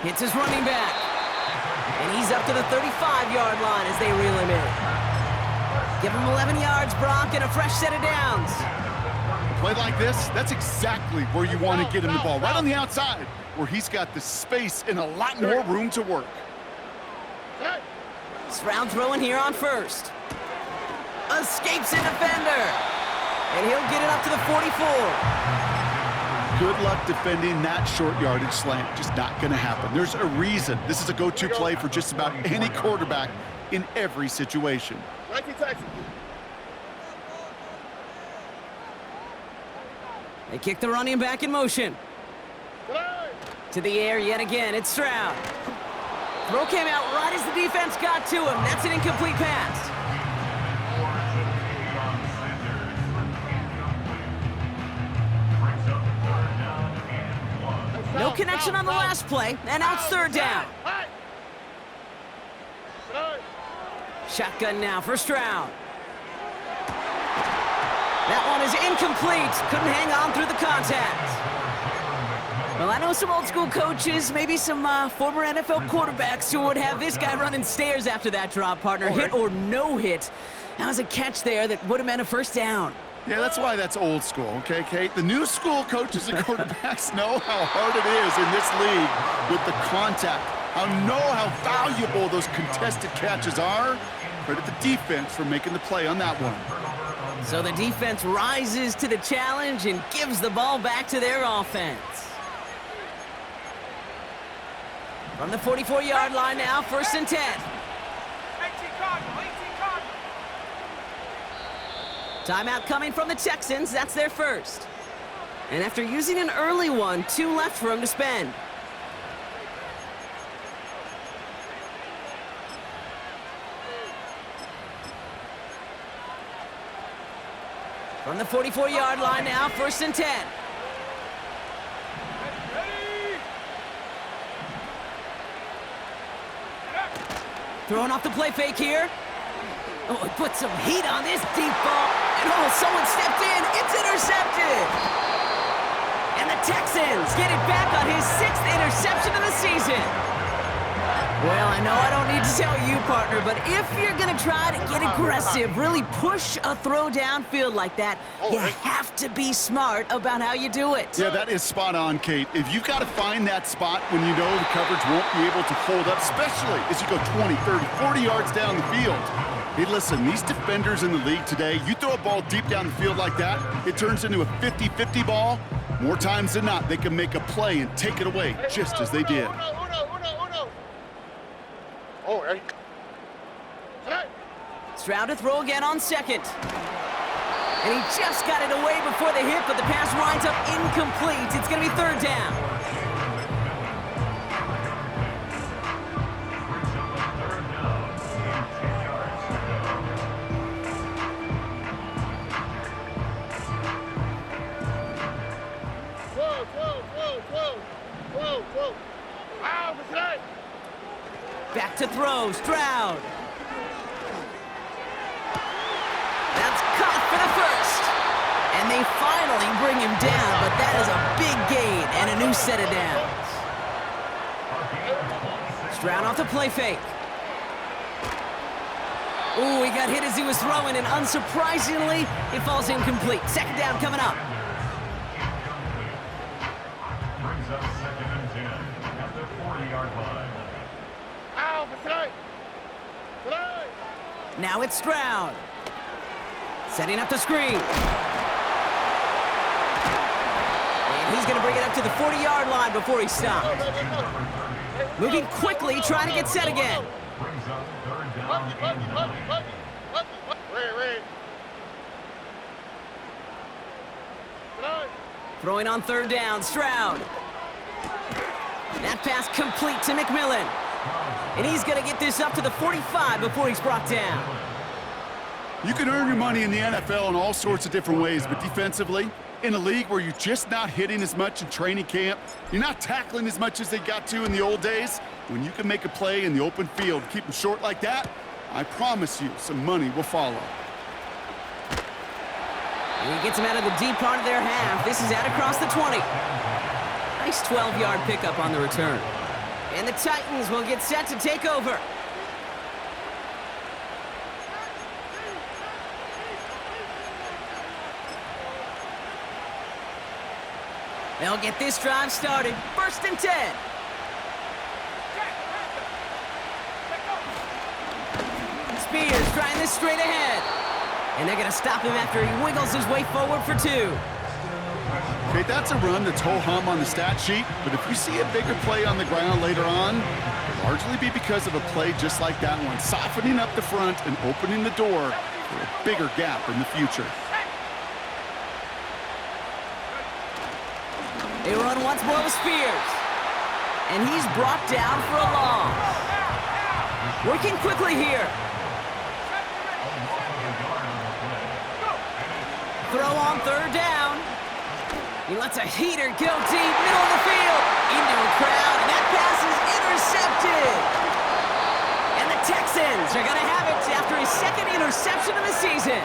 Hits his running back. And he's up to the 35-yard line as they reel him in. Give him 11 yards, Brock, and a fresh set of downs. A play like this, that's exactly where you want to get him the ball. Right on the outside, where he's got the space and a lot more room to work. Stroud throwing here on first. Escapes a defender. And he'll get it up to the 44. Good luck defending that short yardage slant. Just not going to happen. There's a reason this is a go-to play for just about any quarterback in every situation. They kick the running back in motion. To the air yet again. It's Stroud. Throw came out right as the defense got to him. That's an incomplete pass. No connection on the last play, and now it's third down. Shotgun now for Stroud. That one is incomplete. Couldn't hang on through the contact. Well, I know some old school coaches, maybe some former NFL quarterbacks who would have this guy running stairs after that drop, partner. Hit or no hit. That was a catch there that would have meant a first down. Yeah, that's why that's old school, okay, Kate? The new school coaches and quarterbacks know how hard it is in this league with the contact. How valuable those contested catches are. Credit the defense for making the play on that one. So the defense rises to the challenge and gives the ball back to their offense. From the 44-yard line now, 1st and 10. Timeout coming from the Texans. That's their first. And after using an early one, 2 left for him to spend. From the 44-yard line now, 1st and 10. Throwing off the play fake here. Oh, he put some heat on this deep ball. And oh, someone stepped in. It's intercepted. And the Texans get it back on his 6th interception of the season. Well, I know I don't need to tell you, partner, but if you're going to try to get aggressive, really push a throw downfield like that, you have to be smart about how you do it. Yeah, that is spot on, Kate. If you've got to find that spot when you know the coverage won't be able to hold up, especially as you go 20, 30, 40 yards down the field. Hey, listen, these defenders in the league today, you throw a ball deep down the field like that, it turns into a 50-50 ball. More times than not, they can make a play and take it away, just as they did. Stroud to throw again on 2nd. And he just got it away before the hit, but the pass winds up incomplete. It's going to be 3rd down. Back to throw, Stroud. That's caught for the first. And they finally bring him down, but that is a big gain and a new set of downs. Stroud off the play fake. Ooh, he got hit as he was throwing, and unsurprisingly, it falls incomplete. 2nd down coming up. Brings up 2nd and 10 at the 40-yard line. Now it's Stroud. Setting up the screen. And he's going to bring it up to the 40-yard line before he stops. Moving quickly, trying to get set again. Brings up 3rd down and 9. Throwing on 3rd down, Stroud. That pass complete to McMillan. And he's going to get this up to the 45 before he's brought down. You can earn your money in the NFL in all sorts of different ways, but defensively, in a league where you're just not hitting as much in training camp, you're not tackling as much as they got to in the old days, when you can make a play in the open field, keep them short like that, I promise you some money will follow. And he gets him out of the deep part of their half. This is out across the 20. Nice 12-yard pickup on the return. And the Titans will get set to take over. They'll get this drive started. 1st and 10. Spears trying this straight ahead. And they're going to stop him after he wiggles his way forward for 2. Okay, that's a run that's ho-hum on the stat sheet, but if you see a bigger play on the ground later on, it'll largely be because of a play just like that one, softening up the front and opening the door for a bigger gap in the future. They run once more with Spears. And he's brought down for a loss. Working quickly here. Throw on 3rd down. He lets a heater go deep, middle of the field, into a crowd, and that pass is intercepted. And the Texans are going to have it after his 2nd interception of the season.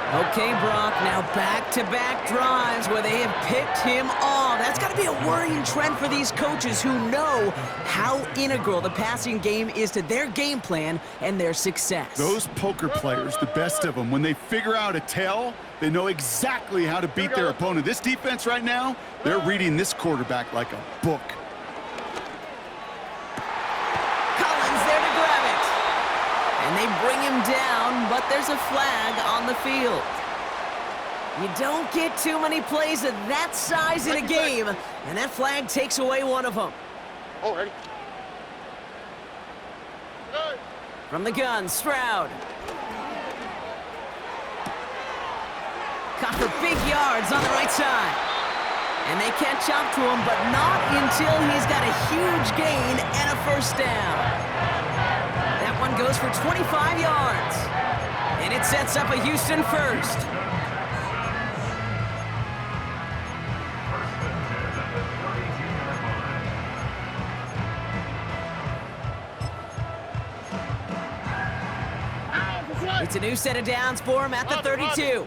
Okay, Brock, now back-to-back drives where they have picked him off. That's got to be a worrying trend for these coaches who know how integral the passing game is to their game plan and their success. Those poker players, the best of them, when they figure out a tell, they know exactly how to beat their opponent. This defense right now, they're reading this quarterback like a book. Collins there to grab it. And they bring him down, but there's a flag on the field. You don't get too many plays of that size in a game, and that flag takes away one of them. Oh, ready? From the gun, Stroud. Caught for big yards on the right side. And they catch up to him, but not until he's got a huge gain and a 1st down. That one goes for 25 yards. And it sets up a Houston 1st. It's a new set of downs for him at the 32.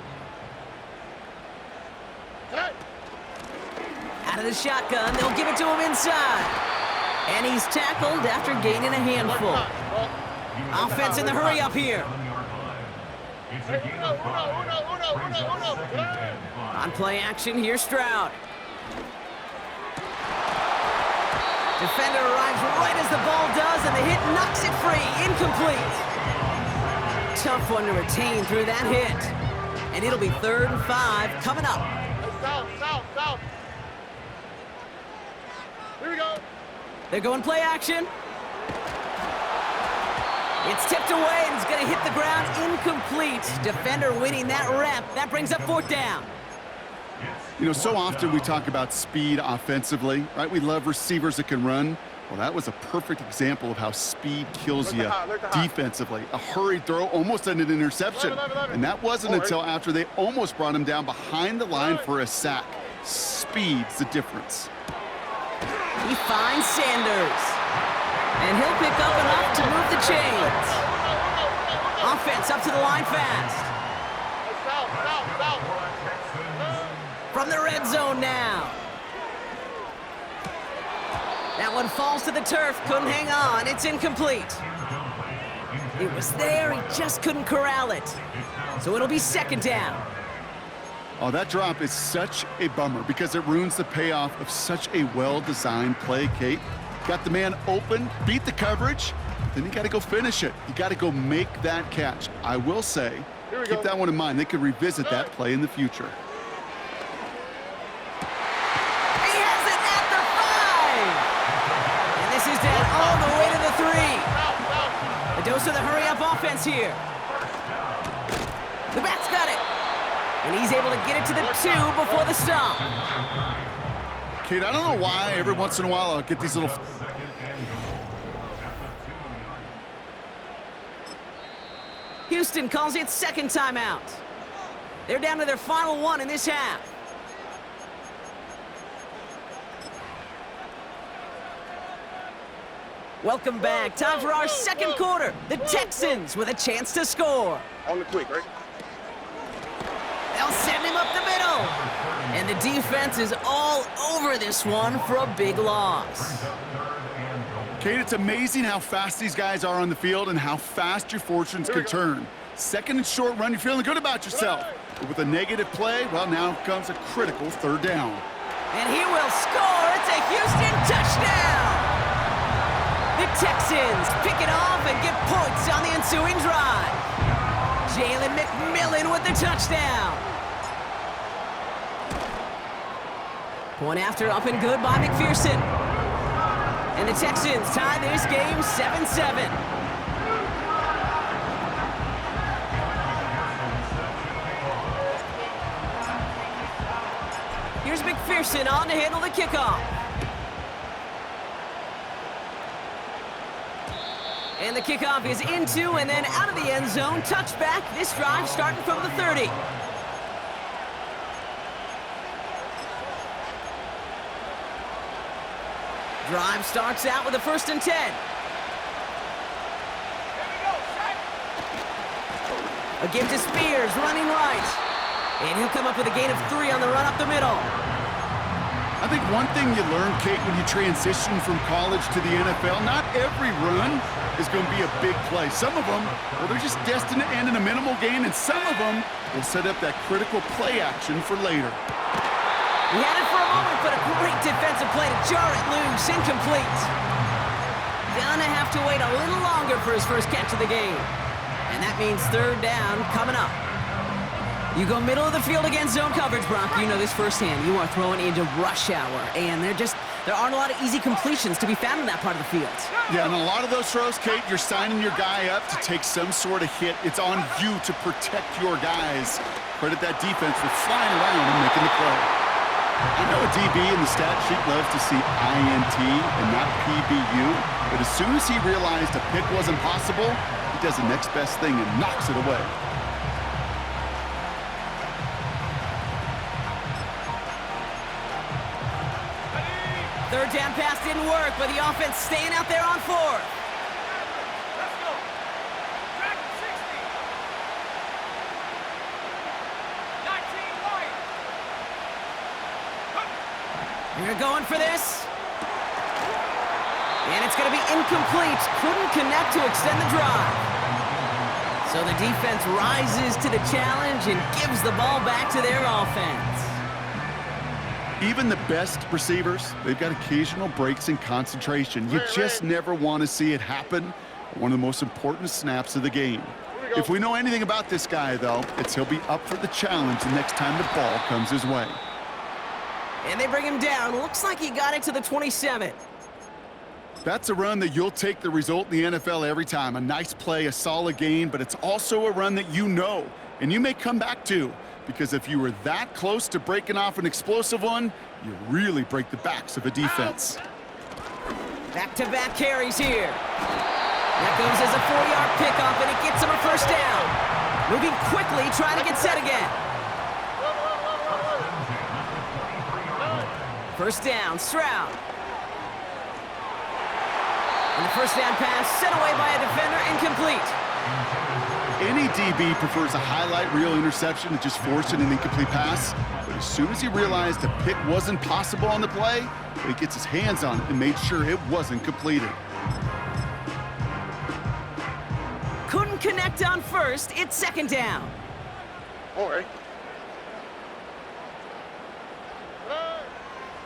Out of the shotgun, they'll give it to him inside. And he's tackled after gaining a handful. Offense in the hurry up here. On play action, here's Stroud. Defender arrives right as the ball does, and the hit knocks it free. Incomplete. Tough one to retain through that hit. And it'll be 3rd and 5 coming up. South. Here we go. They're going play action. It's tipped away, and it's going to hit the ground incomplete. Defender winning that rep. That brings up 4th down. You know, so often we talk about speed offensively, right? We love receivers that can run. Well, that was a perfect example of how speed kills you defensively. A hurried throw, almost an interception. And that wasn't until after they almost brought him down behind the line for a sack. Speed's the difference. He finds Sanders. And he'll pick up enough to move the chains. Offense up to the line fast. From the red zone now. That one falls to the turf, couldn't hang on, it's incomplete. It was there, he just couldn't corral it. So it'll be 2nd down. Oh, that drop is such a bummer because it ruins the payoff of such a well-designed play, Kate. Got the man open, beat the coverage, then you got to go finish it. You got to go make that catch. I will say, keep that one in mind. They could revisit that play in the future. He has it at the 5! And this is down all the way to the 3. A dose of the hurry-up offense here. The back's got it. And he's able to get it to the 2 before the stop. Kate, I don't know why every once in a while I'll get these little... Houston calls it 2nd timeout. They're down to their final one in this half. Welcome back. Time for our 2nd quarter. The Texans with a chance to score. On the quick, right? They'll send him up the middle. And the defense is all over over this one for a big loss. Kate, it's amazing how fast these guys are on the field and how fast your fortunes can turn. Second and short run, you're feeling good about yourself. But with a negative play, well, now comes a critical third down. And he will score. It's a Houston touchdown. The Texans pick it off and get points on the ensuing drive. Jalen McMillan with the touchdown. Point after up and good by McPherson. And the Texans tie this game 7-7. Here's McPherson on to handle the kickoff. And the kickoff is into and then out of the end zone. Touchback. This drive starting from the 30. Drive starts out with a 1st and 10. A give to Spears, running right. And he'll come up with a gain of 3 on the run up the middle. I think one thing you learn, Kate, when you transition from college to the NFL, not every run is going to be a big play. Some of them, well, they're just destined to end in a minimal gain, and some of them will set up that critical play action for later. He had it for a moment, but a great defensive play to jar it loose. Incomplete. Gonna have to wait a little longer for his first catch of the game. And that means 3rd down coming up. You go middle of the field against zone coverage, Brock. You know this firsthand. You are throwing into rush hour, and there aren't a lot of easy completions to be found in that part of the field. Yeah, and a lot of those throws, Kate, you're signing your guy up to take some sort of hit. It's on you to protect your guys. Credit that defense for flying around and making the play. I know a DB in the stat sheet loves to see INT and not PBU, but as soon as he realized a pick wasn't possible, he does the next best thing and knocks it away. Third down pass didn't work, but the offense staying out there on 4th. Let's go. Track 60. 19 wide. You're going for this. And it's going to be incomplete. Couldn't connect to extend the drive. So the defense rises to the challenge and gives the ball back to their offense. Even the best receivers, they've got occasional breaks in concentration. You just never want to see it happen. One of the most important snaps of the game. If we know anything about this guy, though, it's he'll be up for the challenge the next time the ball comes his way. And they bring him down. Looks like he got it to the 27. That's a run that you'll take the result in the NFL every time. A nice play, a solid gain, but it's also a run that you know, and you may come back to. Because if you were that close to breaking off an explosive one, you really break the backs of a defense. Back-to-back carries here. That goes as a 4-yard pickup, and it gets him a 1st down. Moving quickly, trying to get set again. 1st down, Stroud. And the 1st down pass sent away by a defender, incomplete. Any DB prefers a highlight reel interception to just forcing an incomplete pass. But as soon as he realized a pick wasn't possible on the play, he gets his hands on it and made sure it wasn't completed. Couldn't connect on 1st. It's 2nd down. All right.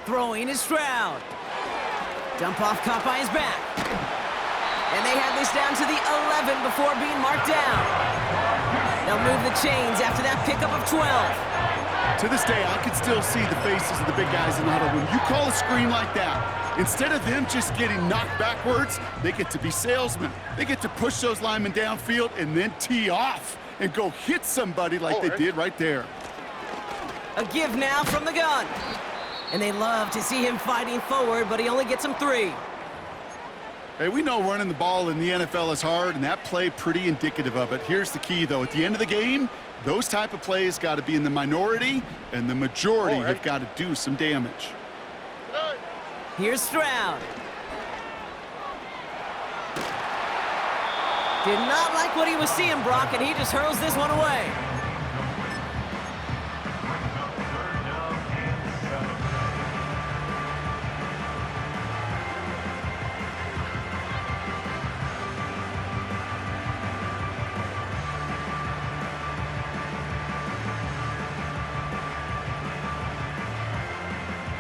Throwing is Stroud. Dump off caught by his back. And they have this down to the 11 before being marked down. They'll move the chains after that pickup of 12. To this day, I can still see the faces of the big guys in the huddle. When you call a screen like that, instead of them just getting knocked backwards, they get to be salesmen. They get to push those linemen downfield and then tee off and go hit somebody like they did right there. A give now from the gun. And they love to see him fighting forward, but he only gets him 3. Hey, we know running the ball in the NFL is hard, and that play pretty indicative of it. Here's the key, though. At the end of the game, those type of plays got to be in the minority, and the majority have got to do some damage. Here's Stroud. Did not like what he was seeing, Brock, and he just hurls this one away.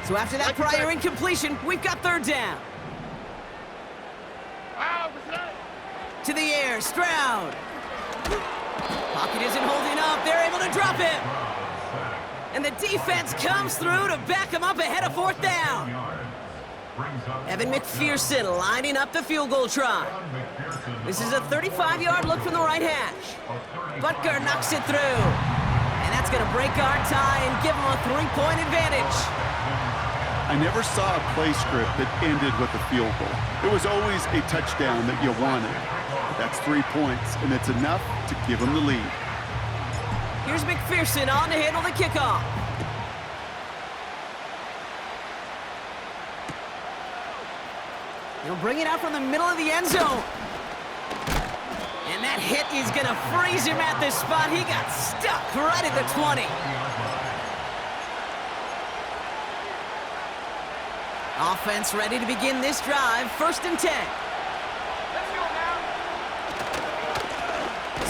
So after that prior incompletion, we've got third down. To the air, Stroud. Pocket isn't holding up. They're able to drop it. And the defense comes through to back him up ahead of fourth down. Evan McPherson lining up the field goal try. This is a 35-yard look from the right hash. Butker knocks it through. And that's going to break our tie and give him a 3-point advantage. I never saw a play script that ended with a field goal. It was always a touchdown that you wanted. But that's 3 points, and it's enough to give them the lead. Here's McPherson on to handle the kickoff. He'll bring it out from the middle of the end zone. And that hit is going to freeze him at this spot. He got stuck right at the 20. Offense ready to begin this drive. 1st and 10. Let's go now.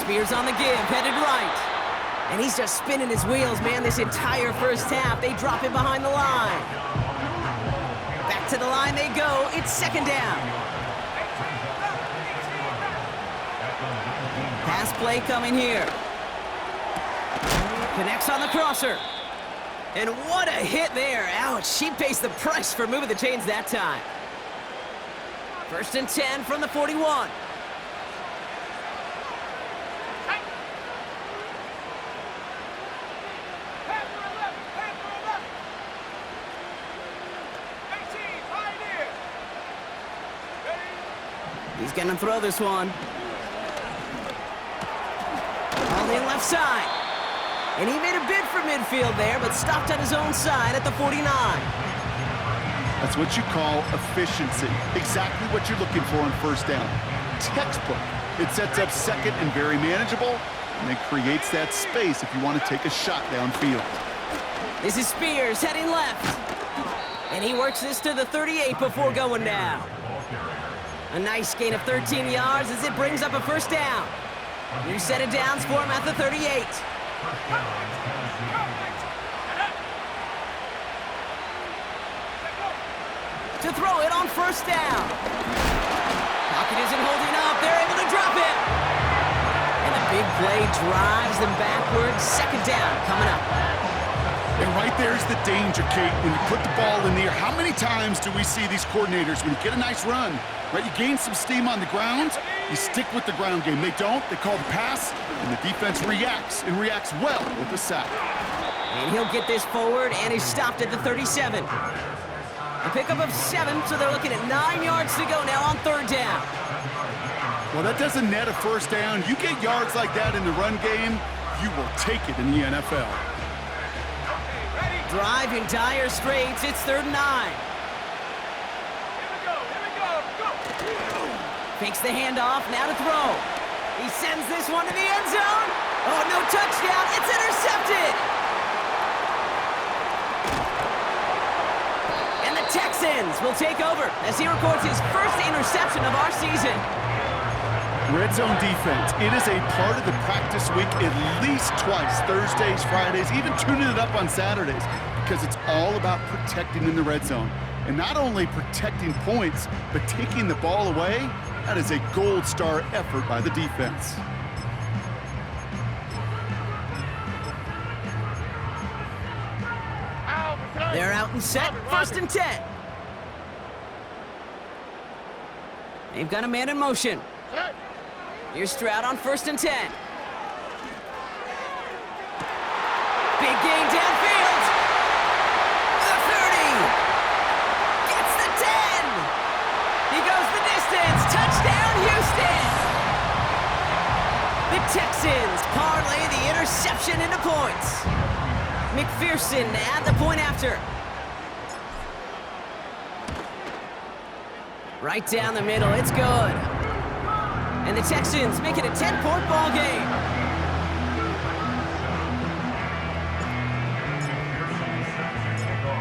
Spears on the give, headed right. And he's just spinning his wheels, man, this entire first half. They drop him behind the line. Back to the line they go. It's 2nd down. Pass play coming here. Connects on the crosser. And what a hit there. Ouch, she pays the price for moving the chains that time. 1st and 10 from the 41. He's going to throw this one. All in left side. And he made a bid for midfield there, but stopped on his own side at the 49. That's what you call efficiency. Exactly what you're looking for on 1st down. Textbook. It sets up 2nd and very manageable, and it creates that space if you want to take a shot downfield. This is Spears heading left. And he works this to the 38 before going down. A nice gain of 13 yards as it brings up a 1st down. New set of downs for him at the 38. To throw it on 1st down. Pocket isn't holding up. They're able to drop it. And the big play drives them backwards. 2nd down coming up. And right there's the danger, Kate. When you put the ball in the air, how many times do we see these coordinators, when you get a nice run, right, you gain some steam on the ground, you stick with the ground game. They don't, they call the pass, and the defense reacts, and reacts well with the sack. And he'll get this forward, and he's stopped at the 37. A pickup of 7, so they're looking at 9 yards to go now on 3rd down. Well, that doesn't net a 1st down. You get yards like that in the run game, you will take it in the NFL. Drive in dire straits. It's 3rd and 9. Here we go, go! Fakes the handoff, now to throw. He sends this one to the end zone. Oh, no touchdown. It's intercepted. And the Texans will take over as he records his 1st interception of our season. Red zone defense, it is a part of the practice week at least twice, Thursdays, Fridays, even tuning it up on Saturdays, because it's all about protecting in the red zone. And not only protecting points, but taking the ball away. That is a gold star effort by the defense. They're out and set, 1st and 10. They've got a man in motion. Here's Stroud on 1st and 10. Big gain downfield. The 30. Gets the 10. He goes the distance. Touchdown, Houston. The Texans parlay the interception into points. McPherson at the point after. Right down the middle. It's good. And the Texans make it a 10-point ball game.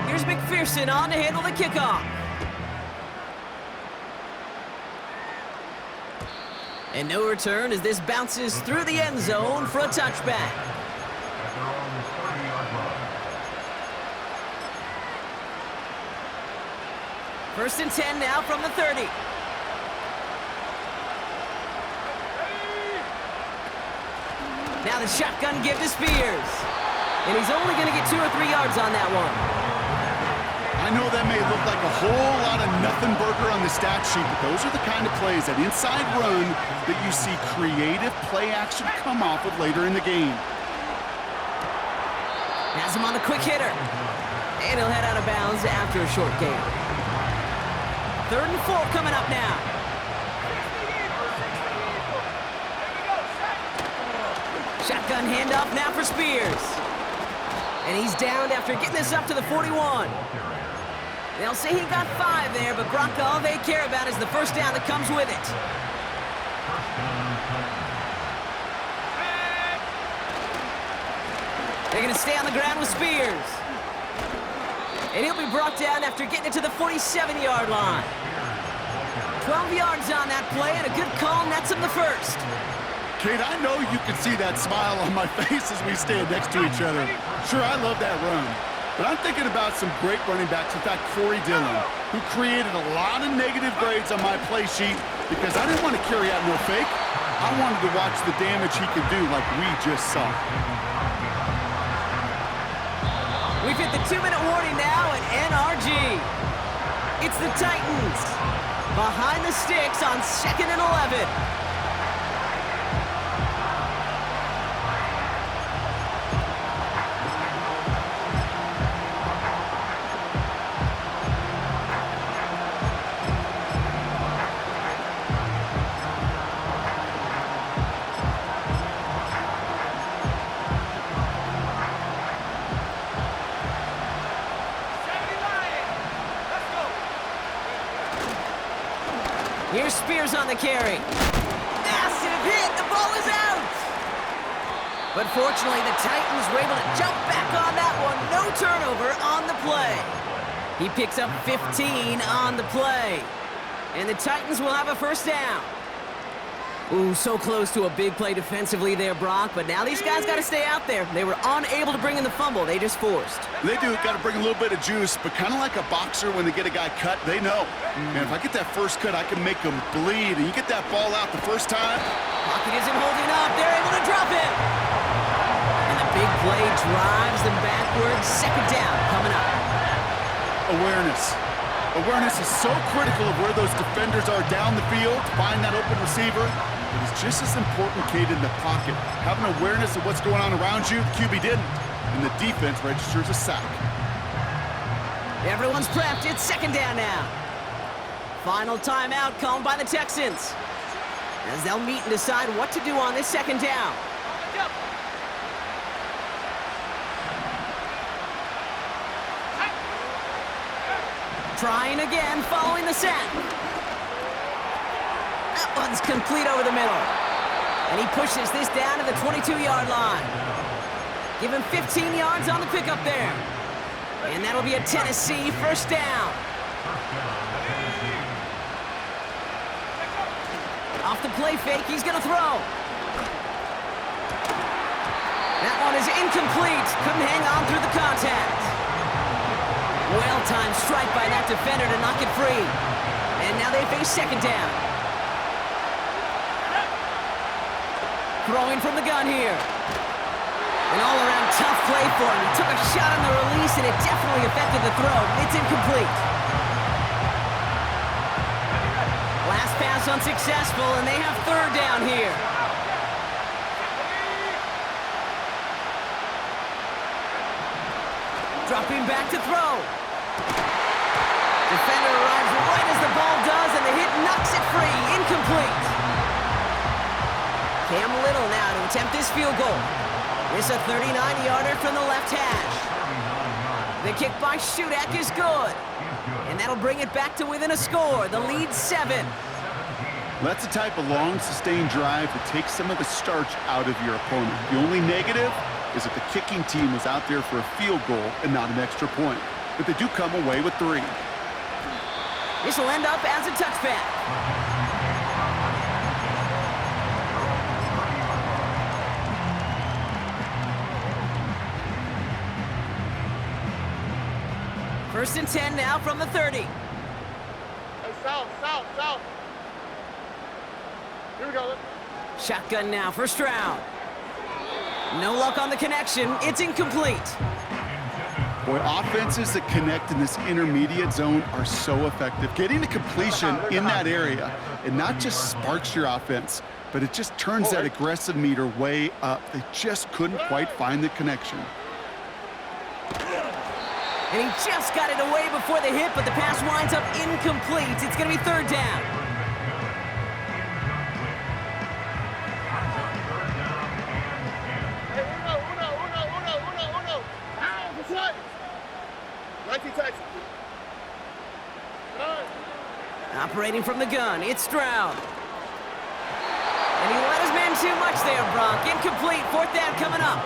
Here's McPherson on to handle the kickoff. And no return as this bounces through the end zone for a touchback. First and 10 now from the 30. Now the shotgun give to Spears. And he's only going to get 2 or 3 yards on that one. I know that may look like a whole lot of nothing burger on the stat sheet, but those are the kind of plays, that inside run, that you see creative play action come off of later in the game. Has him on the quick hitter. And he'll head out of bounds after a short gain. 3rd and 4 coming up now. Shotgun handoff now for Spears. And he's downed after getting this up to the 41. They'll say he got 5 there, but Gronk, all they care about is the first down that comes with it. They're going to stay on the ground with Spears. And he'll be brought down after getting it to the 47-yard line. 12 yards on that play, and a good call nets him the first. Kate, I know you can see that smile on my face as we stand next to each other. Sure, I love that run. But I'm thinking about some great running backs. In fact, Corey Dillon, who created a lot of negative grades on my play sheet because I didn't want to carry out no fake. I wanted to watch the damage he could do like we just saw. We've hit the 2-minute warning now at NRG. It's the Titans behind the sticks on 2nd and 11. Here's Spears on the carry. Massive hit. The ball is out. But fortunately, the Titans were able to jump back on that one. No turnover on the play. He picks up 15 on the play. And the Titans will have a first down. Ooh, so close to a big play defensively there, Brock. But now these guys got to stay out there. They were unable to bring in the fumble. They just forced. They do got to bring a little bit of juice, but kind of like a boxer when they get a guy cut, they know. Man, if I get that first cut, I can make him bleed. And you get that ball out the first time. Pocket isn't holding up. They're able to drop it. And the big play drives them backwards. 2nd down coming up. Awareness. Awareness is so critical of where those defenders are down the field to find that open receiver. It is just as important, Kate, in the pocket. Having awareness of what's going on around you, the QB didn't. And the defense registers a sack. Everyone's prepped. It's 2nd down now. Final timeout called by the Texans, as they'll meet and decide what to do on this 2nd down. Trying again following the sack. That one's complete over the middle. And he pushes this down to the 22-yard line. Give him 15 yards on the pickup there. And that'll be a Tennessee first down. Off the play fake, he's going to throw. That one is incomplete. Couldn't hang on through the contact. Well-timed strike by that defender to knock it free. And now they face 2nd down. Throwing from the gun here. An all-around tough play for him. He took a shot on the release, and it definitely affected the throw. It's incomplete. Last pass unsuccessful, and they have 3rd down here. Dropping back to throw. Defender arrives right as the ball does, and the hit knocks it free. Incomplete. Cam Little now to attempt this field goal. It's a 39-yarder from the left hash. The kick by Shudak is good. And that'll bring it back to within a score. The lead's 7. That's the type of long, sustained drive that takes some of the starch out of your opponent. The only negative is that the kicking team was out there for a field goal and not an extra point. But they do come away with 3. This will end up as a touchback. First and 10 now from the 30. South. Here we go. Shotgun now for Stroud. No luck on the connection. It's incomplete. Boy, offenses that connect in this intermediate zone are so effective. Getting a completion in that area, it not just sparks your offense, but it just turns that aggressive meter way up. They just couldn't quite find the connection. And he just got it away before the hit, but the pass winds up incomplete. It's going to be third down. Operating from the gun, it's Stroud. And he let his man too much there, Brock. Incomplete, fourth down coming up.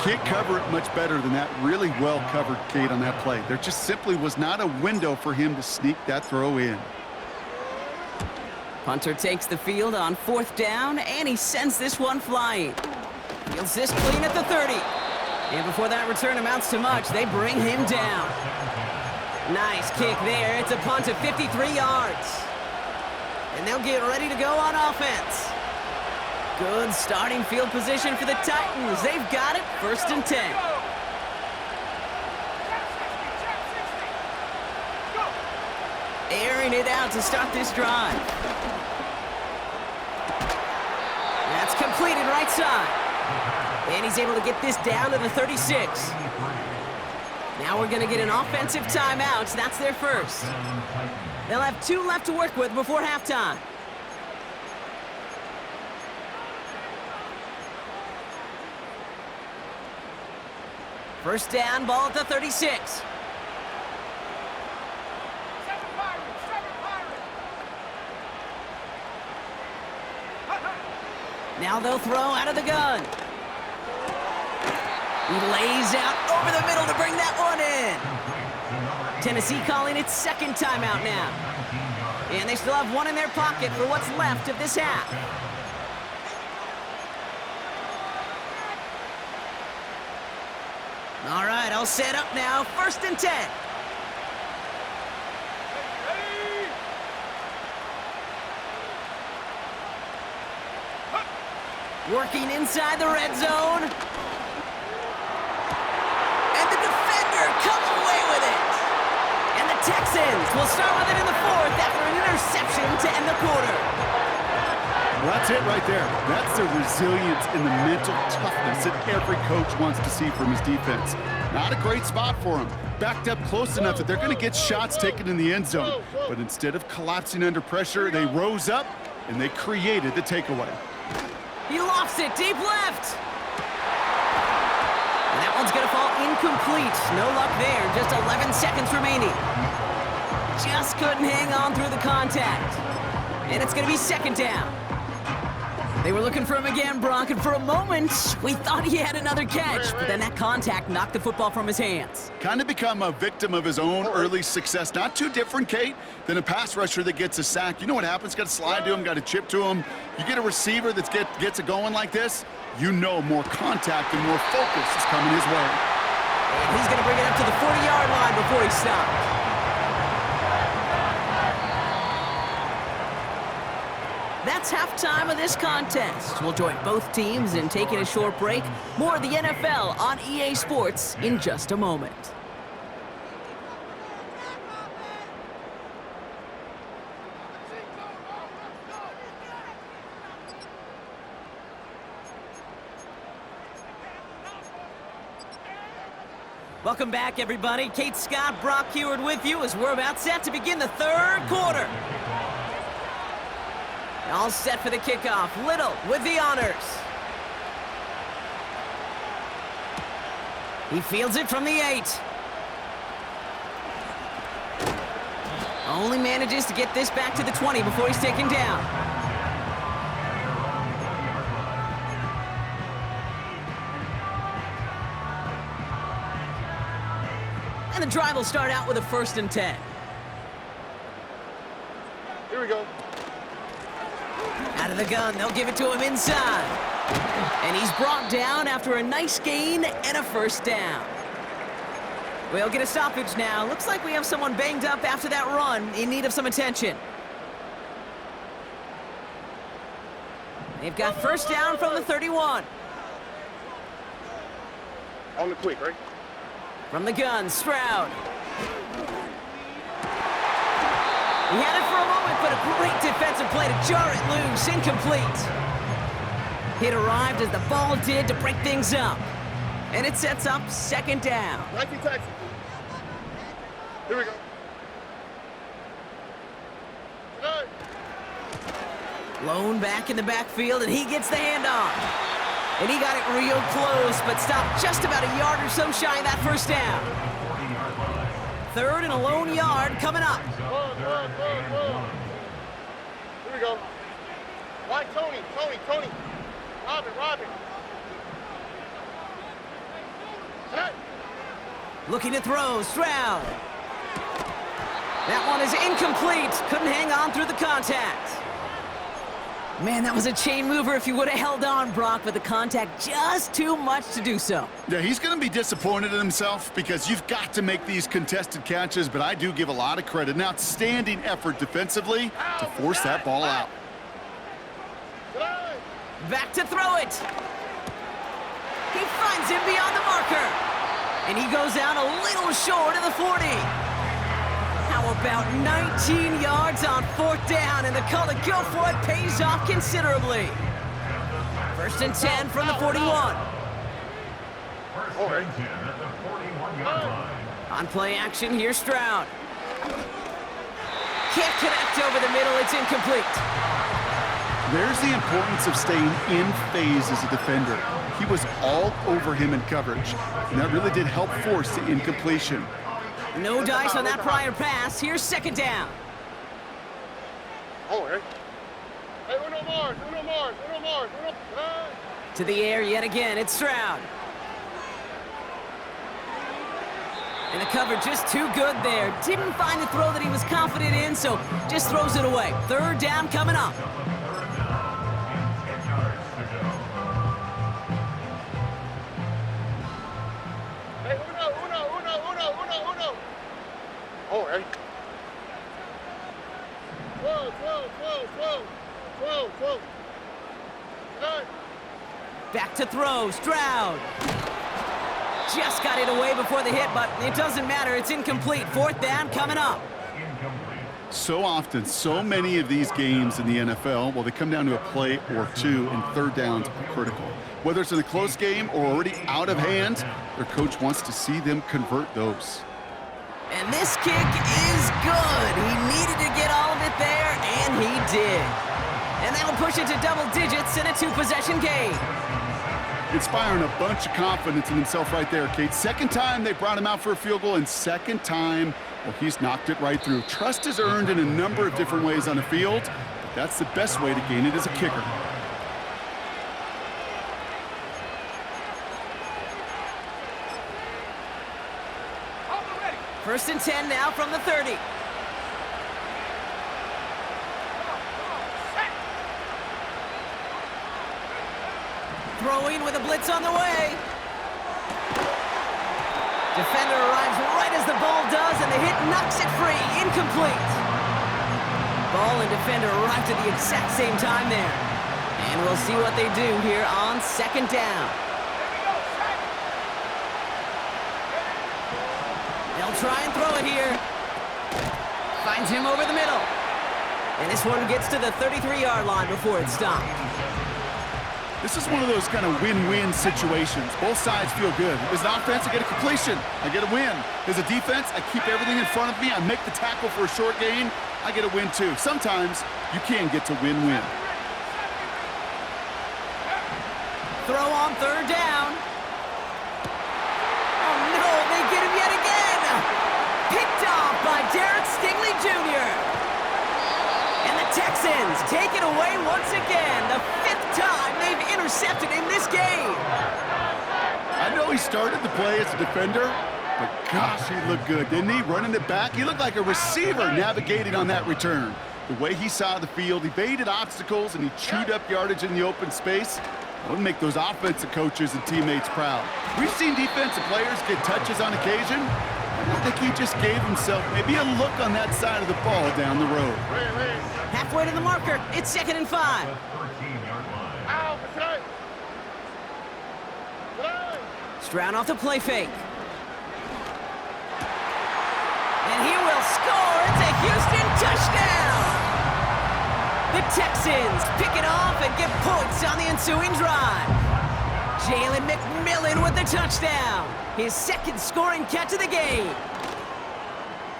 Can't cover it much better than that. Really well covered, Kate, on that play. There just simply was not a window for him to sneak that throw in. Punter takes the field on fourth down, and he sends this one flying. Fields this clean at the 30. And before that return amounts to much, they bring him down. Nice kick there. It's a punt of 53 yards. And they'll get ready to go on offense. Good starting field position for the Titans. They've got it, first and 10. Airing it out to start this drive. That's completed right side. And he's able to get this down to the 36. Now we're going to get an offensive timeout. That's their first. They'll have 2 left to work with before halftime. First down, ball at the 36. Now they'll throw out of the gun. He lays out over the middle to bring that one in. Tennessee calling its second timeout now. And they still have one in their pocket for what's left of this half. All right, all set up now. First and 10. Working inside the red zone. And the defender comes away with it. And the Texans will start with it in the fourth after an interception to end the quarter. Well, that's it right there. That's the resilience and the mental toughness that every coach wants to see from his defense. Not a great spot for him. Backed up close enough that they're going to get shots taken in the end zone. But instead of collapsing under pressure, they rose up and they created the takeaway. He lofts it deep left. And that one's going to fall incomplete. No luck there. Just 11 seconds remaining. Just couldn't hang on through the contact. And it's going to be second down. They were looking for him again, Brock, and for a moment, we thought he had another catch, but then that contact knocked the football from his hands. Kind of become a victim of his own early success. Not too different, Kate, than a pass rusher that gets a sack. You know what happens? Got to slide to him, got to chip to him. You get a receiver that gets it going like this, you know more contact and more focus is coming his way. And he's going to bring it up to the 40-yard line before he stops. That's halftime of this contest. We'll join both teams in taking a short break. More of the NFL on EA Sports in just a moment. Welcome back, everybody. Kate Scott, Brock Heward with you as we're about set to begin the third quarter. All set for the kickoff. Little with the honors. He fields it from the 8. Only manages to get this back to the 20 before he's taken down. And the drive will start out with a first and 10. Here we go. Out of the gun, they'll give it to him inside. And he's brought down after a nice gain and a first down. We'll get a stoppage now. Looks like we have someone banged up after that run, in need of some attention. They've got first down from the 31. On the quick, right? From the gun, Stroud. He had it for a moment, but a great defensive play to jar it loose. Incomplete. It arrived as the ball did to break things up. And it sets up second down. 19 Texas. Here we go. Tonight. Lone back in the backfield, and he gets the handoff. And he got it real close, but stopped just about a yard or so shy of that first down. Third and a lone yard coming up. Whoa. Here we go. Why Tony? Robin. Tonight. Looking to throw, Stroud. That one is incomplete. Couldn't hang on through the contact. Man, that was a chain mover if you would have held on, Brock, but the contact just too much to do so. Yeah, he's going to be disappointed in himself because you've got to make these contested catches, but I do give a lot of credit. An outstanding effort defensively to force that ball out. Back to throw it. He finds him beyond the marker. And he goes out a little short of the 40. How about 19 yards on fourth down, and the call to go for it pays off considerably. First and 10 from the 41. First and 10 at the 41-yard line. On play action, here's Stroud. Can't connect over the middle, it's incomplete. There's the importance of staying in phase as a defender. He was all over him in coverage, and that really did help force the incompletion. No dice on that prior pass. Here's second down. Oh, hey. Hey, Uno Mars. To the air yet again, it's Stroud. And the cover just too good there. Didn't find the throw that he was confident in, so just throws it away. Third down coming up. Hey, Uno. Oh, hey. 12. Tonight. Back to throw, Stroud. Just got it away before the hit, but it doesn't matter. It's incomplete. Fourth down coming up. So often, so many of these games in the NFL, well, they come down to a play or two, and third downs are critical. Whether it's in a close game or already out of hand, their coach wants to see them convert those. And this kick is good. He needed to get all of it there, and he did. And that'll push it to double digits in a two-possession game. Inspiring a bunch of confidence in himself right there, Kate. Second time they brought him out for a field goal, and second time, well, he's knocked it right through. Trust is earned in a number of different ways on the field, but that's the best way to gain it as a kicker. First and 10 now from the 30. Throwing with a blitz on the way. Defender arrives right as the ball does, and the hit knocks it free. Incomplete. Ball and defender arrived at the exact same time there. And we'll see what they do here on second down. They'll try and throw it here. Finds him over the middle. And this one gets to the 33-yard line before it's stopped. This is one of those kind of win-win situations. Both sides feel good. As an offense, I get a completion. I get a win. As a defense, I keep everything in front of me. I make the tackle for a short gain. I get a win, too. Sometimes you can get to win-win. Throw on third down. Oh, no, they get him yet again. Picked off by Derek Stingley Jr. And the Texans take it away once again. The fifth time they've intercepted in this game. I know he started the play as a defender, but gosh, he looked good, didn't he? Running it back, he looked like a receiver navigating on that return. The way he saw the field, evaded obstacles, and he chewed up yardage in the open space. It would make those offensive coaches and teammates proud. We've seen defensive players get touches on occasion, I think he just gave himself maybe a look on that side of the ball down the road. Halfway to the marker. It's 2nd and 5. The 13-yard line. Ow, beside. Stroud off the play fake. And he will score. It's a Houston touchdown. The Texans pick it off and get points on the ensuing drive. Jalen McMillan with the touchdown. His 2nd scoring catch of the game.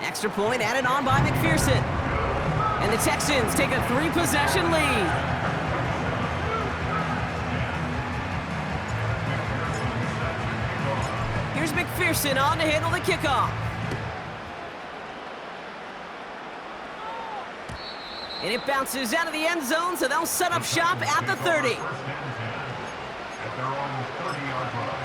Extra point added on by McPherson. And the Texans take a 3-possession lead. Here's McPherson on to handle the kickoff. And it bounces out of the end zone, so they'll set up shop at the 30. At their own 30-yard line.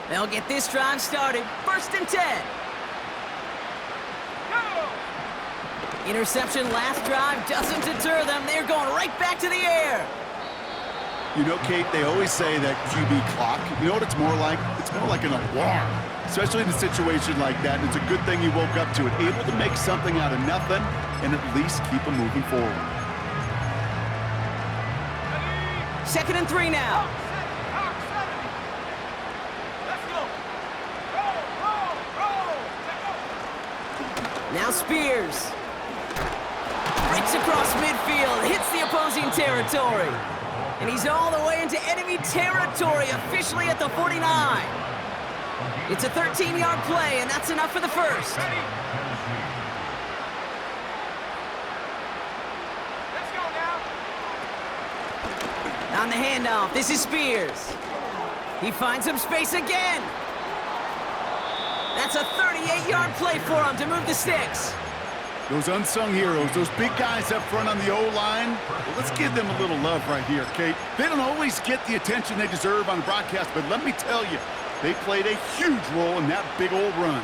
They'll get this drive started. 1st and 10. Interception last drive doesn't deter them. They're going right back to the air. You know, Kate, they always say that QB clock, you know what it's more like? It's more like an alarm, especially in a situation like that. And it's a good thing he woke up to it, able to make something out of nothing and at least keep him moving forward. 2nd and 3 now. Now Spears. Breaks across midfield, hits the opposing territory. And he's all the way into enemy territory, officially at the 49. It's a 13-yard play, and that's enough for the 1st. Let's go now. On the handoff, this is Spears. He finds some space again. That's a 38-yard play for him to move the sticks. Those unsung heroes, those big guys up front on the O-line, well, let's give them a little love right here, Kate. They don't always get the attention they deserve on the broadcast, but let me tell you, they played a huge role in that big old run.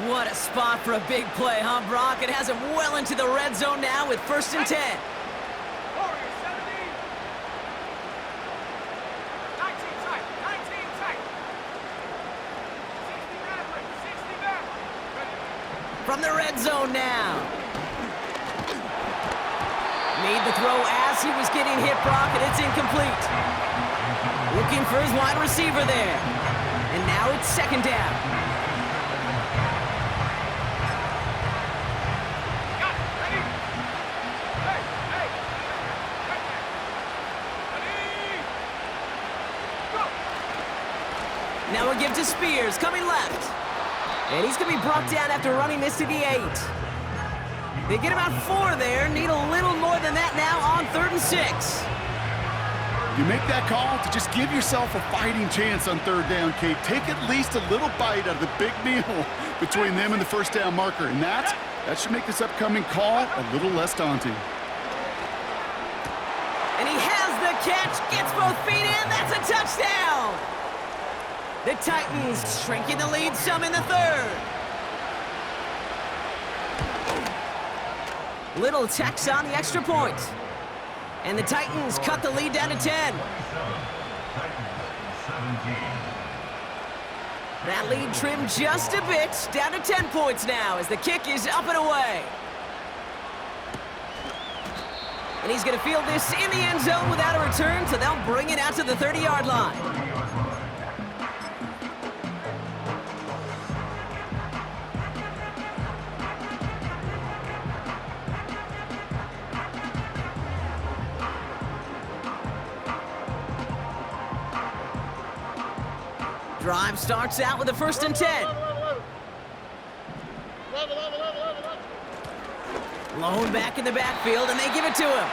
What a spot for a big play, huh, Brock? It has him well into the red zone now with 1st and 10. Warriors 17. 19 tight. 19 tight. 60 back. 60 back. From the red zone now. Made the throw as he was getting hit, Brock, and it's incomplete. Looking for his wide receiver there. And now it's 2nd down. Got it. Ready? Hey, hey. Right there. Ready? Go. Now a give to Spears, coming left. And he's going to be brought down after running this to the 8. They get about 4 there, need a little more than that now on 3rd and 6. You make that call to just give yourself a fighting chance on 3rd down, Kate. Take at least a little bite out of the big meal between them and the 1st down marker. And that should make this upcoming call a little less daunting. And he has the catch, gets both feet in, that's a touchdown! The Titans shrinking the lead some in the 3rd. Little tax on the extra point. And the Titans cut the lead down to 10. Titans 17. That lead trimmed just a bit, down to 10 points now as the kick is up and away. And he's going to field this in the end zone without a return, so they'll bring it out to the 30-yard line. Drive starts out with a 1st and 10. Lone back in the backfield, and they give it to him.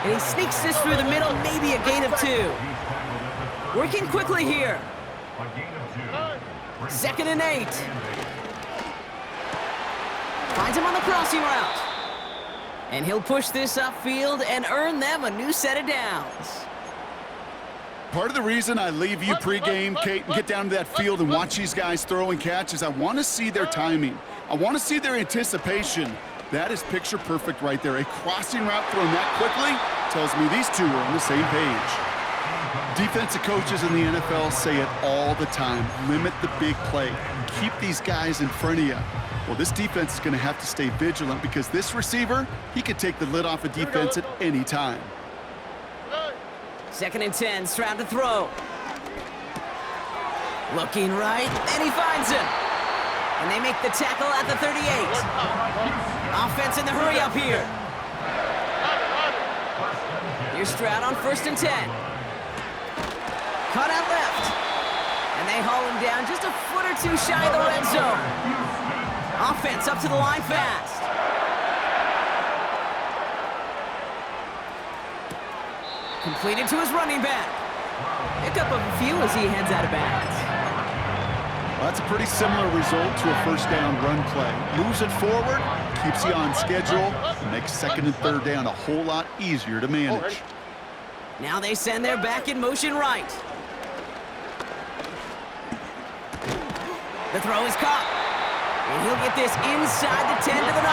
And he sneaks this through the middle, maybe a gain of 2. Working quickly here. A gain of 2. 2nd and 8. Finds him on the crossing route. And he'll push this upfield and earn them a new set of downs. Part of the reason I leave you pregame, Kate, and get down to that field and watch these guys throw and catch is I want to see their timing. I want to see their anticipation. That is picture perfect right there. A crossing route thrown that quickly tells me these two are on the same page. Defensive coaches in the NFL say it all the time. Limit the big play. Keep these guys in front of you. Well, this defense is going to have to stay vigilant because this receiver, he could take the lid off a defense at any time. 2nd and 10, Stroud to throw. Looking right, and he finds him. And they make the tackle at the 38. Offense in the hurry up here. Here's Stroud on 1st and 10. Cut out left. And they haul him down just a foot or two shy of the red zone. Offense up to the line fast. Completed to his running back. Pick up a few as he heads out of bounds. Well, that's a pretty similar result to a 1st down run play. Moves it forward, keeps you on schedule, and makes 2nd and 3rd down a whole lot easier to manage. Now they send their back in motion right. The throw is caught. And he'll get this inside the 10 to the 9.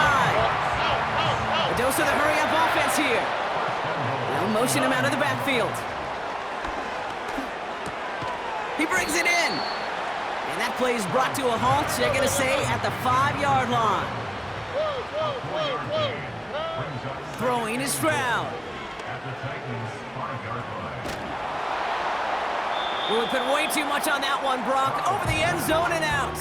A dose of the hurry-up offense here. They'll motion him out of the backfield. He brings it in. And that play is brought to a halt, they're going to say, at the 5-yard line. Throwing is Stroud. Well, we put way too much on that one, Brock. Over the end zone and out.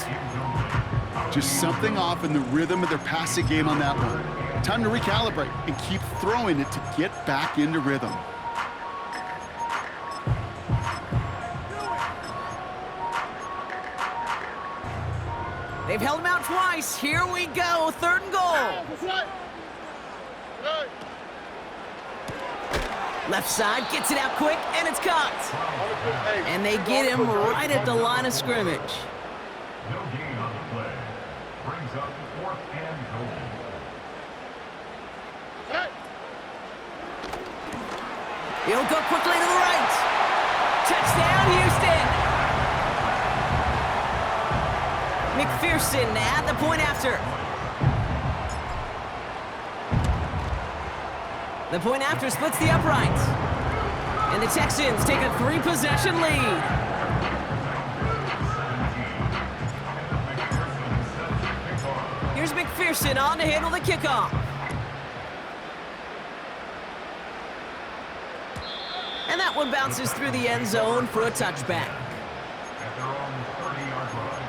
Just something off in the rhythm of their passing game on that one. Time to recalibrate and keep throwing it to get back into rhythm. They've held him out twice. Here we go. 3rd and goal. Left side gets it out quick, and it's caught. And they get him right at the line of scrimmage. No gain on the play. Brings up 4th and goal. He'll go quickly to the right. Touchdown, Houston. McPherson at the point after. The point after splits the uprights. And the Texans take a 3-possession lead. Here's McPherson on to handle the kickoff. And that one bounces through the end zone for a touchback. At their own 30-yard line.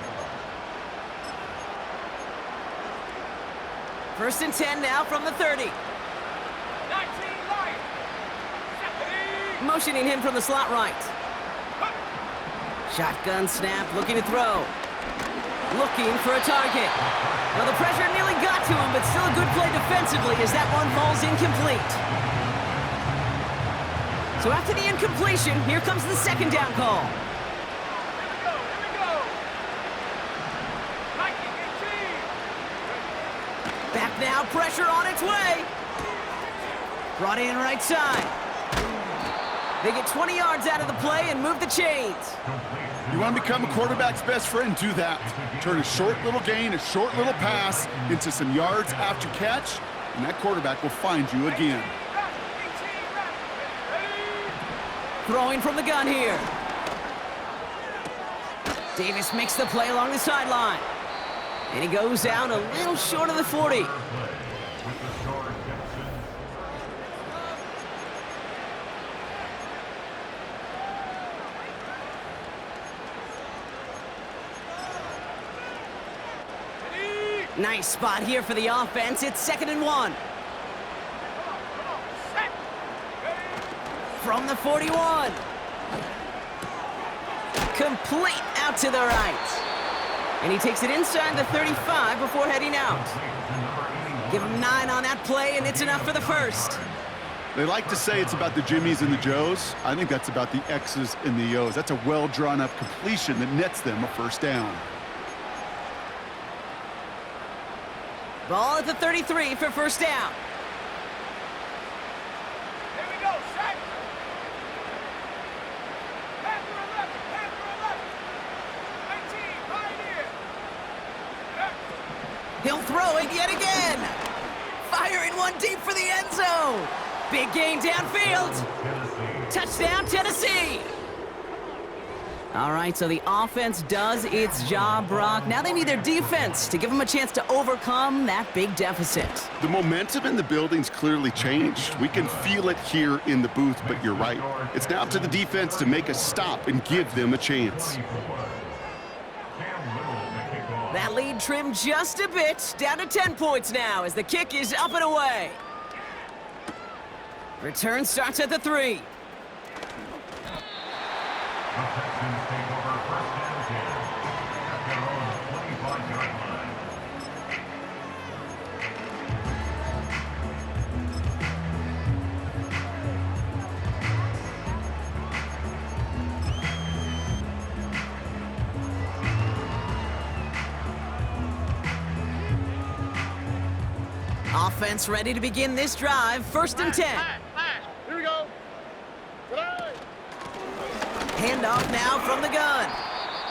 1st and 10 now from the 30. 19 line. Motioning him from the slot right. Shotgun snap, looking to throw. Looking for a target. Well, the pressure nearly got to him, but still a good play defensively as that one falls incomplete. So after the incompletion, here comes the 2nd down call. Here we go. Liking it, team. Back now, pressure on its way. Brought in right side. They get 20 yards out of the play and move the chains. You want to become a quarterback's best friend, do that. Turn a short little gain, a short little pass into some yards after catch, and that quarterback will find you again. Throwing from the gun here. Davis makes the play along the sideline. And he goes out a little short of the 40. Nice spot here for the offense. It's 2nd and 1. From the 41. Complete out to the right. And he takes it inside the 35 before heading out. Give him 9 on that play, and it's enough for the 1st. They like to say it's about the Jimmies and the Joes. I think that's about the X's and the O's. That's a well-drawn-up completion that nets them a 1st down. Ball at the 33 for 1st down. Here we go, set. Panther 11, Panther 11. 19, Pioneer. He'll throw it yet again. Firing one deep for the end zone. Big gain downfield. Touchdown, Tennessee. All right, so the offense does its job, Brock. Now they need their defense to give them a chance to overcome that big deficit. The momentum in the building's clearly changed. We can feel it here in the booth, but you're right. It's now up to the defense to make a stop and give them a chance. That lead trimmed just a bit, down to 10 points now as the kick is up and away. Return starts at the 3. The Texans take over first and 10 at their own 25-yard line. Offense ready to begin this drive, first and 10. Here we go. Good eye. Handoff now from the gun.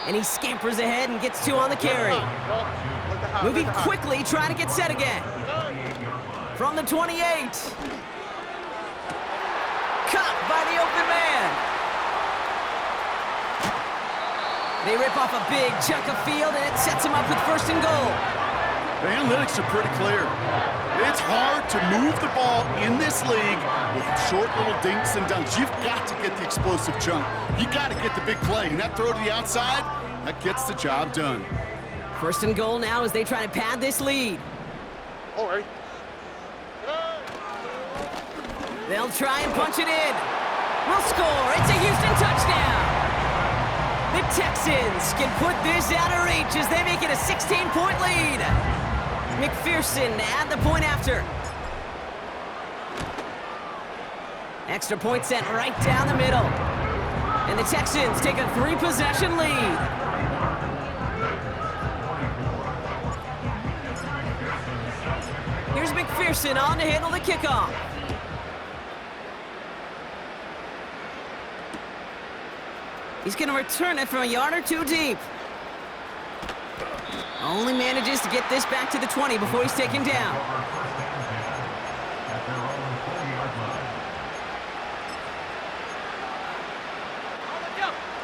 And he scampers ahead and gets 2 on the carry. Moving quickly, trying to get set again. From the 28. Caught by the open man. They rip off a big chunk of field, and it sets him up with first and goal. The analytics are pretty clear. It's hard to move the ball in this league with short little dinks and dunks. You've got to get the explosive chunk. You got to get the big play. And that throw to the outside, that gets the job done. First and goal now as they try to pad this lead. All right. They'll try and punch it in. We'll score. It's a Houston touchdown. The Texans can put this out of reach as they make it a 16-point lead. McPherson at the point after. Extra point sent right down the middle. And the Texans take a 3-possession lead. Here's McPherson on to handle the kickoff. He's going to return it from a yard or 2 deep. Only manages to get this back to the 20 before he's taken down.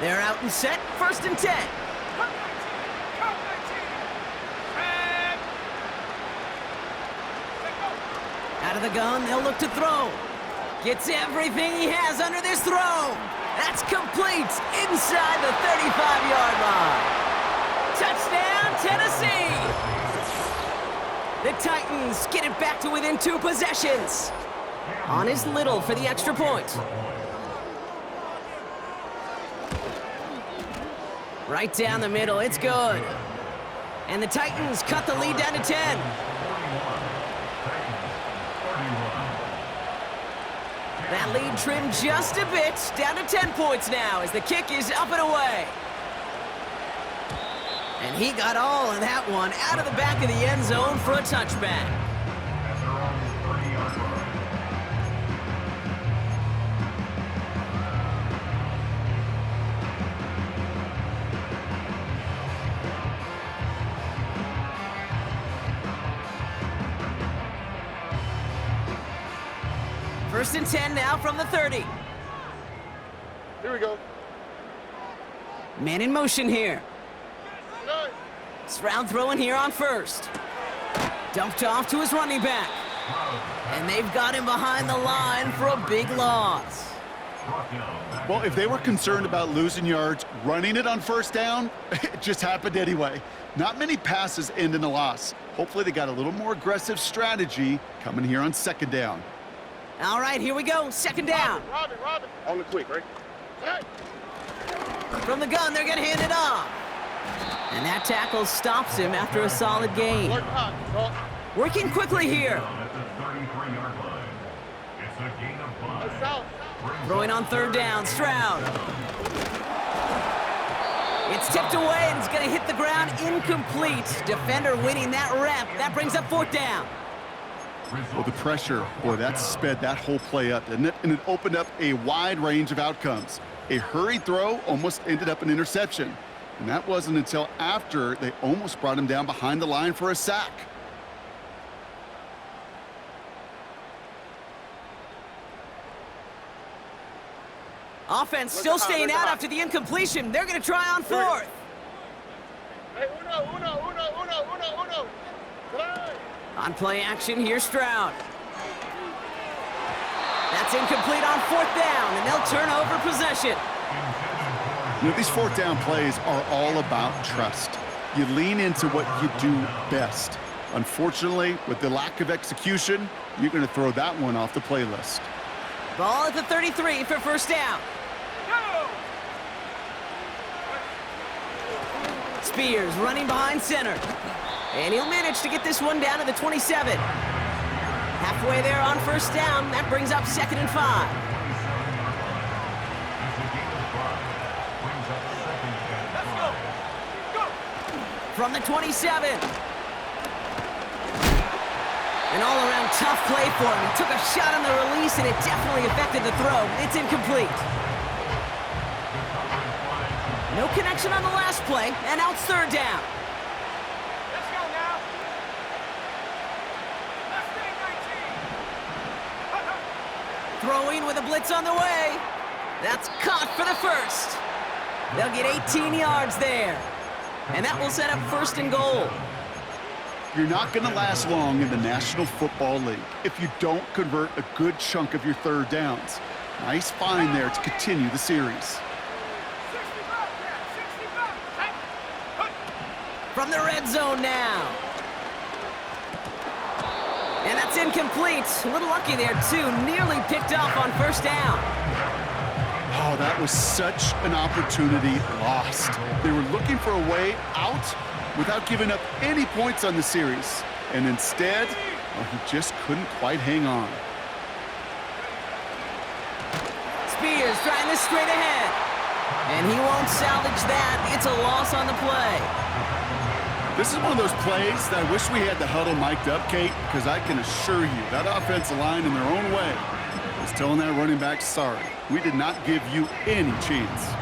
They're out and set, first and 10. Out of the gun, they'll look to throw. Gets everything he has under this throw. That's complete inside the 35-yard line. Touchdown, Tennessee! The Titans get it back to within 2 possessions. On is Little for the extra point. Right down the middle, it's good. And the Titans cut the lead down to 10. That lead trimmed just a bit, down to 10 points now as the kick is up and away. And he got all of that one out of the back of the end zone for a touchback. First and 10 now from the 30. Here we go. Man in motion here. Stroud throwing here on first. Dumped off to his running back. And they've got him behind the line for a big loss. Well, if they were concerned about losing yards, running it on first down, it just happened anyway. Not many passes end in a loss. Hopefully they got a little more aggressive strategy coming here on second down. All right, here we go. Second down. Robin. On the quick, right? Hey. From the gun, they're going to hand it off. And that tackle stops him after a solid gain. Work hot. Working quickly here. At the 33-yard line. It's a gain of 5. South. Throwing on third down, Stroud. It's tipped away and it's going to hit the ground incomplete. Defender winning that rep. That brings up fourth down. Well, the pressure, boy, that sped that whole play up, didn't it? And it opened up a wide range of outcomes. A hurried throw almost ended up an interception. And that wasn't until after they almost brought him down behind the line for a sack. offense still staying out after the incompletion. They're going to try on fourth. Hey, uno. On play action, here's Stroud. That's incomplete on fourth down, and they'll turn over possession. You know, these fourth down plays are all about trust. You lean into what you do best. Unfortunately, with the lack of execution, you're going to throw that one off the playlist. Ball at the 33 for first down. Go! Spears running behind center. And he'll manage to get this one down to the 27. Halfway there on first down. That brings up 2nd and 5. Let's go! Go! From the 27. An all-around tough play for him. He took a shot on the release, and it definitely affected the throw. It's incomplete. No connection on the last play, and now it's third down. Let's go now! Let's stay 19! Throwing with a blitz on the way. That's caught for the first. They'll get 18 yards there. And that will set up 1st and goal. You're not going to last long in the National Football League if you don't convert a good chunk of your third downs. Nice find there to continue the series. 65, Jack! 65! Hey! From the red zone now. And that's incomplete. A little lucky there, too. Nearly picked off on first down. Oh, that was such an opportunity lost. They were looking for a way out without giving up any points on the series. And instead, well, he just couldn't quite hang on. Spears trying this straight ahead. And he won't salvage that. It's a loss on the play. This is one of those plays that I wish we had the huddle mic'd up, Kate, because I can assure you that offensive line in their own way is telling that running back, sorry, we did not give you any chance.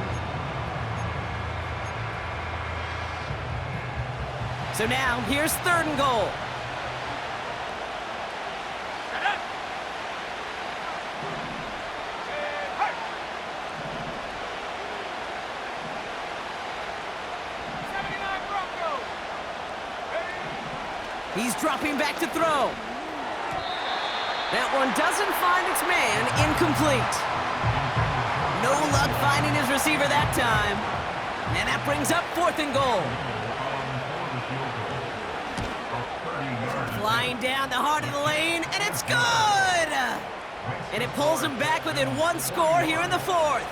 So now, here's 3rd and goal. He's dropping back to throw. That one doesn't find its man, incomplete. No luck finding his receiver that time. And that brings up 4th and goal. Flying down the heart of the lane, and it's good! And it pulls him back within 1 score here in the 4th.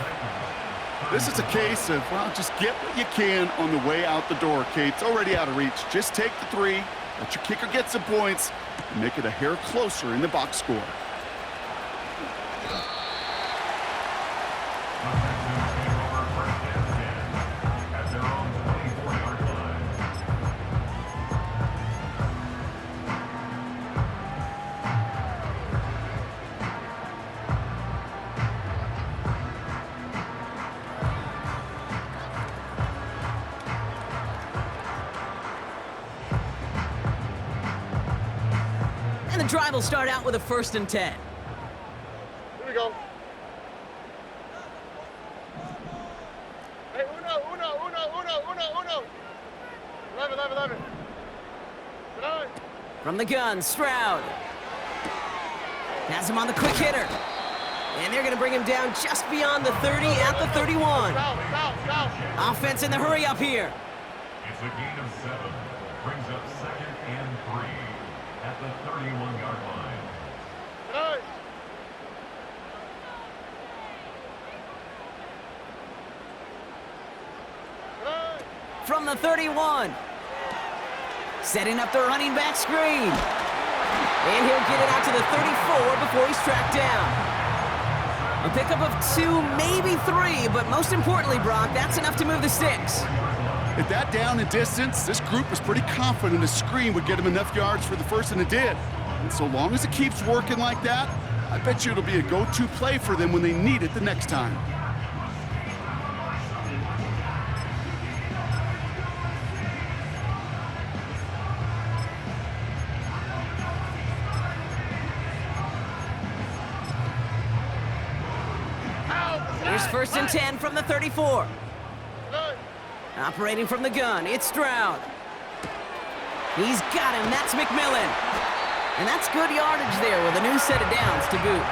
This is a case of, well, just get what you can on the way out the door, Kate. It's already out of reach. Just take the 3, let your kicker get some points, and make it a hair closer in the box score. And the drive will start out with a 1st and 10. Here we go. Hey, uno. 11. Tonight. From the gun, Stroud. Has him on the quick hitter. And they're going to bring him down just beyond the 30 at the 31. South. Offense in the hurry up here. It's a gain of 7. Brings up 2nd and 3 at the 31-yard line. Tonight. From the 31. Setting up the running back screen. And he'll get it out to the 34 before he's tracked down. A pickup of 2, maybe 3, but most importantly, Brock, that's enough to move the sticks. At that down and distance, this group was pretty confident the screen would get him enough yards for the first, and it did. And so long as it keeps working like that, I bet you it'll be a go-to play for them when they need it the next time. Here's first and 10 from the 34. Good. Operating from the gun, it's Stroud. He's got him, that's McMillan. And that's good yardage there with a new set of downs to boot.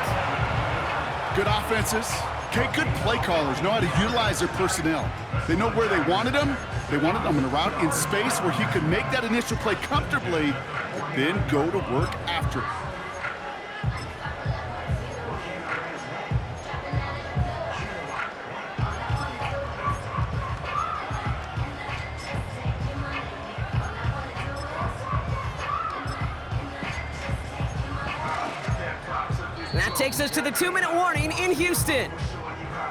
Good offenses. Okay, good play callers know how to utilize their personnel. They know where they wanted them. They wanted them in a route in space where he could make that initial play comfortably, but then go to work after it. That takes us to the 2-minute warning in Houston.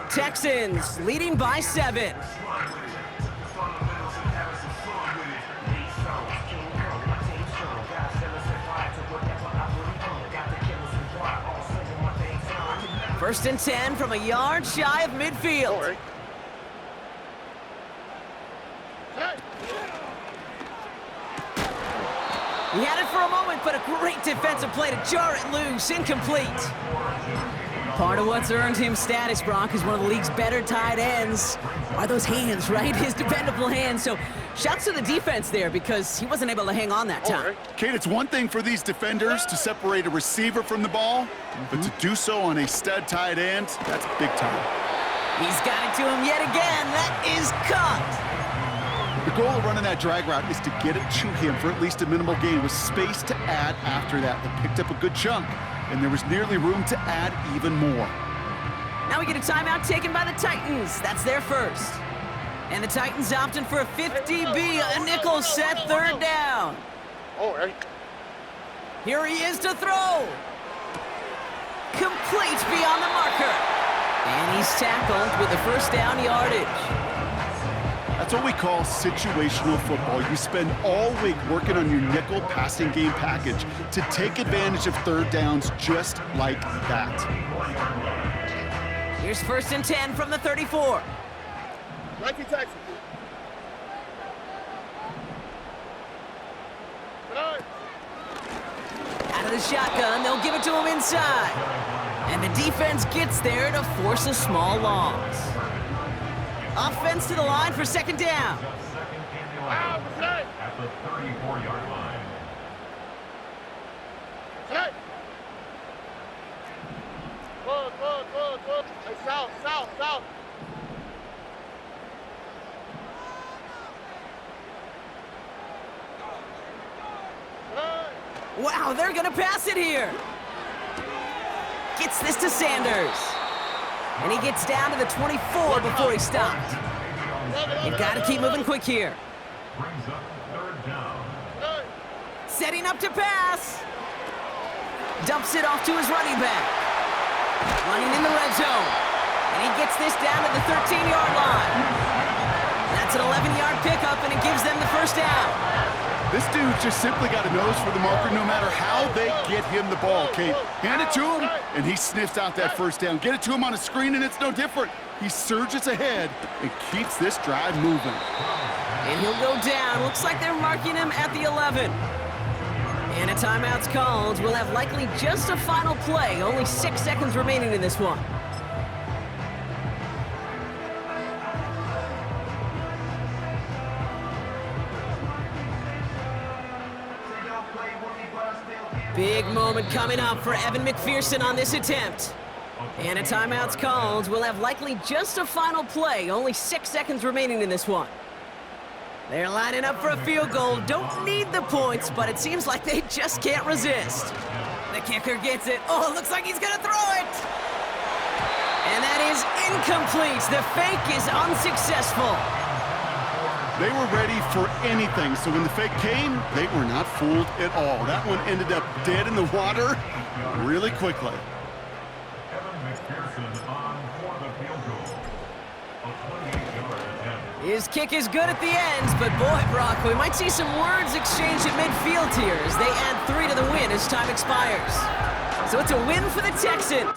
Texans leading by 7. First and 10 from a yard shy of midfield. Sorry. Hey. He had it for a moment, but a great defensive play to jar it loose, incomplete. Part of what's earned him status, Brock, is one of the league's better tight ends. Are those hands, right? His dependable hands. So shouts to the defense there because he wasn't able to hang on that time. Kate, it's one thing for these defenders to separate a receiver from the ball, but to do so on a stud tight end, that's big time. He's got it to him yet again. That is caught. The goal of running that drag route is to get it to him for at least a minimal gain with space to add after that. They picked up a good chunk, and there was nearly room to add even more. Now we get a timeout taken by the Titans. That's their first. And the Titans opting for a 50B, a nickel set third down. All right. Here he is to throw. Complete beyond the marker. And he's tackled with the first down yardage. That's what we call situational football. You spend all week working on your nickel passing game package to take advantage of third downs just like that. Here's first and 10 from the 34. Nike Texas. Good. Out of the shotgun, they'll give it to him inside. And the defense gets there to force a small loss. Offense to the line for second down. Second and 11 at the 34-yard line. Hey. Good. Hey, south. Good. Wow, they're gonna pass it here. Gets this to Sanders. And he gets down to the 24 before he stopped. You've got to keep moving quick here. Brings up third down. Good. Setting up to pass. Dumps it off to his running back. Running in the red zone. And he gets this down to the 13-yard line. That's an 11-yard pickup, and it gives them the first down. This dude just simply got a nose for the marker no matter how they get him the ball, Kate. Hand it to him, and he sniffs out that first down. Get it to him on a screen, and it's no different. He surges ahead and keeps this drive moving. And he'll go down. Looks like they're marking him at the 11. And a timeout's called. We'll have likely just a final play. Only 6 seconds remaining in this one. Big moment coming up for Evan McPherson on this attempt. And a timeout's called. We'll have likely just a final play. Only 6 seconds remaining in this one. They're lining up for a field goal. Don't need the points, but it seems like they just can't resist. The kicker gets it. Oh, it looks like he's gonna throw it. And that is incomplete. The fake is unsuccessful. They were ready for anything, so when the fake came, they were not fooled at all. That one ended up dead in the water really quickly. Evan McPherson on for the field goal. A 28-yard attempt. His kick is good at the ends, but boy, Brock, we might see some words exchanged at midfield here as they add 3 to the win as time expires. So it's a win for the Texans.